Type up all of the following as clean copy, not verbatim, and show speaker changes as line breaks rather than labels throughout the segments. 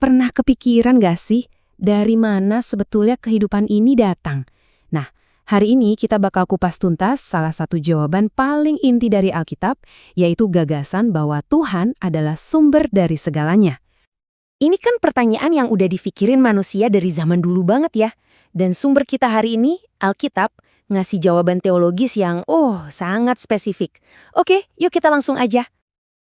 Pernah kepikiran gak sih dari mana sebetulnya kehidupan ini datang? Nah, hari ini kita bakal kupas tuntas salah satu jawaban paling inti dari Alkitab, yaitu gagasan bahwa Tuhan adalah sumber dari segalanya. Ini kan pertanyaan yang udah dipikirin manusia dari zaman dulu banget ya. Dan sumber kita hari ini, Alkitab, ngasih jawaban teologis yang sangat spesifik. Oke, yuk kita langsung aja.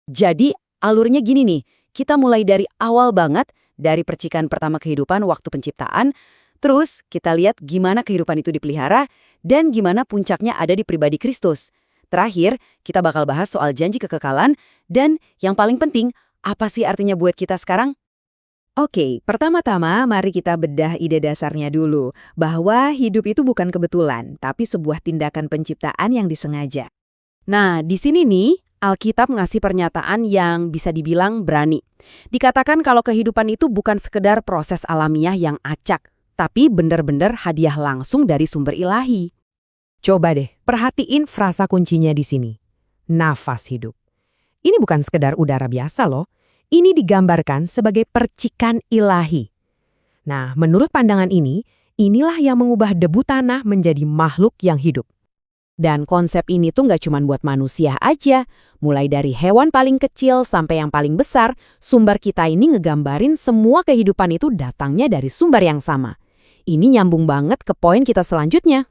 Jadi, alurnya gini nih, kita mulai dari awal banget, dari percikan pertama kehidupan waktu penciptaan, terus kita lihat gimana kehidupan itu dipelihara, dan gimana puncaknya ada di pribadi Kristus. Terakhir, kita bakal bahas soal janji kekekalan, dan yang paling penting, apa sih artinya buat kita sekarang?
Oke, pertama-tama mari kita bedah ide dasarnya dulu, bahwa hidup itu bukan kebetulan, tapi sebuah tindakan penciptaan yang disengaja. Nah, di sini nih, Alkitab ngasih pernyataan yang bisa dibilang berani. Dikatakan kalau kehidupan itu bukan sekedar proses alamiah yang acak, tapi benar-benar hadiah langsung dari sumber ilahi. Coba deh, perhatiin frasa kuncinya di sini. Nafas hidup. Ini bukan sekedar udara biasa loh. Ini digambarkan sebagai percikan ilahi. Nah, menurut pandangan ini, inilah yang mengubah debu tanah menjadi makhluk yang hidup. Dan konsep ini tuh nggak cuma buat manusia aja. Mulai dari hewan paling kecil sampai yang paling besar, sumber kita ini ngegambarin semua kehidupan itu datangnya dari sumber yang sama. Ini nyambung banget ke poin kita selanjutnya.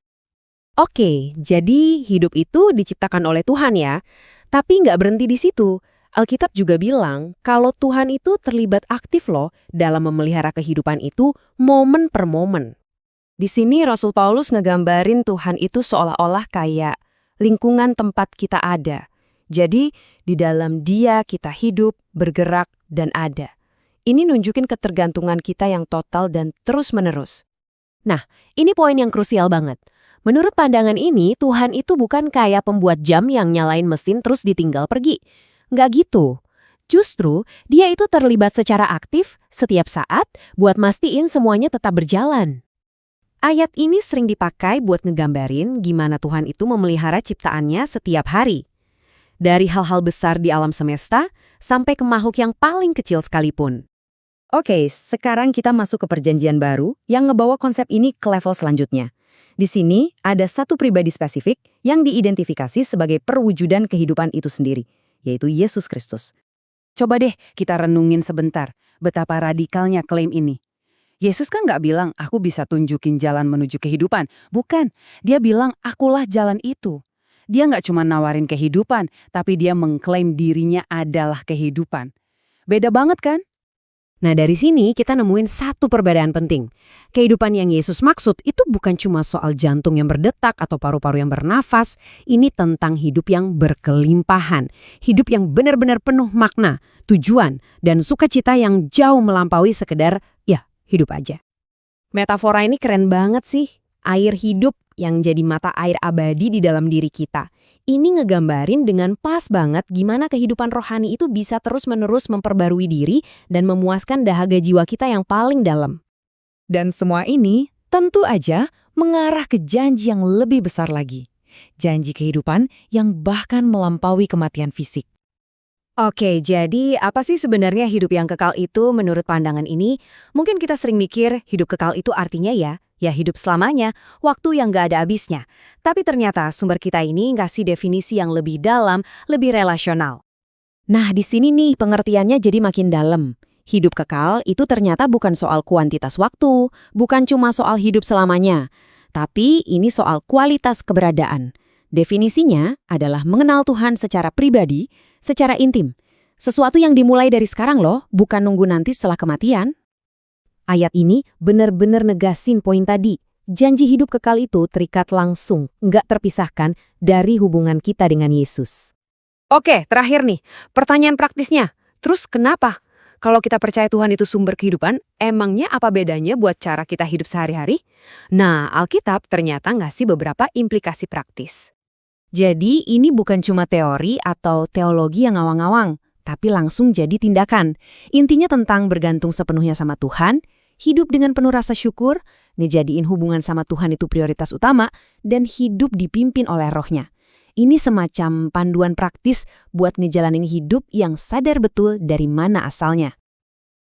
Oke, jadi hidup itu diciptakan oleh Tuhan ya. Tapi nggak berhenti di situ. Alkitab juga bilang kalau Tuhan itu terlibat aktif loh dalam memelihara kehidupan itu momen per momen. Di sini Rasul Paulus ngegambarin Tuhan itu seolah-olah kayak lingkungan tempat kita ada. Jadi di dalam Dia kita hidup, bergerak, dan ada. Ini nunjukin ketergantungan kita yang total dan terus-menerus. Nah, ini poin yang krusial banget. Menurut pandangan ini, Tuhan itu bukan kayak pembuat jam yang nyalain mesin terus ditinggal pergi. Nggak gitu. Justru, dia itu terlibat secara aktif setiap saat buat mastiin semuanya tetap berjalan. Ayat ini sering dipakai buat ngegambarin gimana Tuhan itu memelihara ciptaannya setiap hari. Dari hal-hal besar di alam semesta, sampai ke makhluk yang paling kecil sekalipun. Oke, sekarang kita masuk ke perjanjian baru yang ngebawa konsep ini ke level selanjutnya. Di sini, ada satu pribadi spesifik yang diidentifikasi sebagai perwujudan kehidupan itu sendiri, yaitu Yesus Kristus. Coba deh kita renungin sebentar betapa radikalnya klaim ini. Yesus kan nggak bilang, aku bisa tunjukin jalan menuju kehidupan. Bukan, dia bilang, akulah jalan itu. Dia nggak cuma nawarin kehidupan, tapi dia mengklaim dirinya adalah kehidupan. Beda banget kan? Nah dari sini kita nemuin satu perbedaan penting. Kehidupan yang Yesus maksud itu bukan cuma soal jantung yang berdetak atau paru-paru yang bernafas. Ini tentang hidup yang berkelimpahan. Hidup yang benar-benar penuh makna, tujuan, dan sukacita yang jauh melampaui sekedar, hidup aja. Metafora ini keren banget sih. Air hidup yang jadi mata air abadi di dalam diri kita. Ini ngegambarin dengan pas banget gimana kehidupan rohani itu bisa terus-menerus memperbarui diri dan memuaskan dahaga jiwa kita yang paling dalam. Dan semua ini tentu aja mengarah ke janji yang lebih besar lagi. Janji kehidupan yang bahkan melampaui kematian fisik. Oke, jadi apa sih sebenarnya hidup yang kekal itu menurut pandangan ini? Mungkin kita sering mikir hidup kekal itu artinya ya hidup selamanya, waktu yang gak ada habisnya. Tapi ternyata sumber kita ini ngasih definisi yang lebih dalam, lebih relasional. Nah, di sini nih pengertiannya jadi makin dalam. Hidup kekal itu ternyata bukan soal kuantitas waktu, bukan cuma soal hidup selamanya. Tapi ini soal kualitas keberadaan. Definisinya adalah mengenal Tuhan secara pribadi, secara intim. Sesuatu yang dimulai dari sekarang loh, bukan nunggu nanti setelah kematian. Ayat ini benar-benar negasin poin tadi. Janji hidup kekal itu terikat langsung, nggak terpisahkan dari hubungan kita dengan Yesus. Oke, terakhir nih, pertanyaan praktisnya. Terus kenapa? Kalau kita percaya Tuhan itu sumber kehidupan, emangnya apa bedanya buat cara kita hidup sehari-hari? Nah, Alkitab ternyata ngasih beberapa implikasi praktis. Jadi ini bukan cuma teori atau teologi yang ngawang-ngawang, tapi langsung jadi tindakan. Intinya tentang bergantung sepenuhnya sama Tuhan, hidup dengan penuh rasa syukur, ngejadiin hubungan sama Tuhan itu prioritas utama, dan hidup dipimpin oleh Roh-Nya. Ini semacam panduan praktis buat ngejalanin hidup yang sadar betul dari mana asalnya.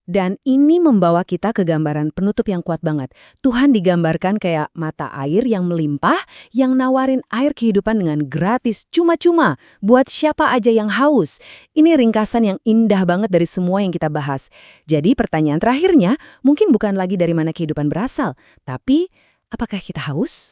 Dan ini membawa kita ke gambaran penutup yang kuat banget. Tuhan digambarkan kayak mata air yang melimpah, yang nawarin air kehidupan dengan gratis, cuma-cuma, buat siapa aja yang haus. Ini ringkasan yang indah banget dari semua yang kita bahas. Jadi pertanyaan terakhirnya, mungkin bukan lagi dari mana kehidupan berasal, tapi apakah kita haus?